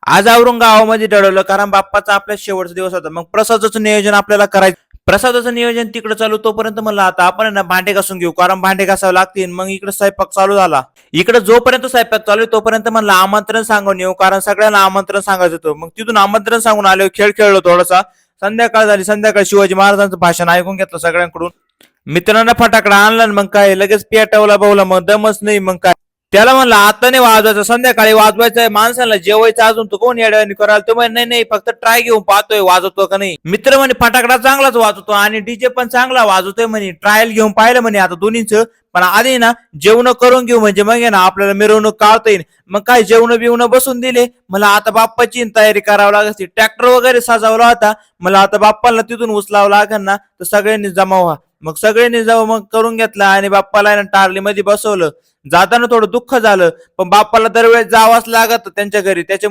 आज आवरून गावामध्ये ठरवलं कारण बाप्पाचा आपल्या शेवटचा दिवस होता. मग प्रसादाचं नियोजन आपल्याला करायचं. प्रसादाचं नियोजन तिकडे चालू तोपर्यंत म्हणलं आता आपण आहे ना भांडे घासून घेऊ कारण भांडे घासावे लागतील. मग इकडे स्वयंपाक चालू झाला. इकडे जोपर्यंत स्वयंपाक चालू आहे तोपर्यंत म्हणलं आमंत्रण सांगून येऊ कारण सगळ्यांना आमंत्रण सांगायचं होतं. मग तिथून आमंत्रण सांगून आलो, खेळ खेळलो थोडासा. संध्याकाळ झाली. संध्याकाळी शिवाजी महाराजांचं भाषण ऐकून घेतलं सगळ्यांकडून. मित्रांना फटाकडा आणला मग काय लगेच पेटवला बावला. मग दमच नाही. मग काय त्याला म्हणलं आता नाही वाजवायचं, संध्याकाळी वाजवायचंय, माणसाला जेवायचं अजून तू कोण येड्यावानी करायला. तो म्हणे नाही नाही फक्त ट्राय घेऊन पाहतोय वाजवतो का नाही. मित्र म्हणे फटाकडा चांगलाच वाजवतो आणि डीजे पण चांगला वाजवतोय म्हणे. ट्रायल घेऊन पाहिलं म्हणे आता दोन्हीच. पण आधी ना जेवण करून घेऊ म्हणजे मग ना आपल्याला मिरवणूक काढता येईल. मग काय जेवण बिवणं बसून दिले. मला आता बाप्पाची तयारी करावी लागते. ट्रॅक्टर वगैरे सजवला होता. मला आता बाप्पाला तिथून उचलावं लागेल ना, तर सगळ्यांनी जमा व्हा. मग सगळ्यांनी जाऊ मग करून घेतला आणि बाप्पाला टारलीमध्ये बसवलं. जाताना थोडं दुःख झालं पण बाप्पाला दरवेळेस जावंच लागत त्यांच्या घरी. त्याच्या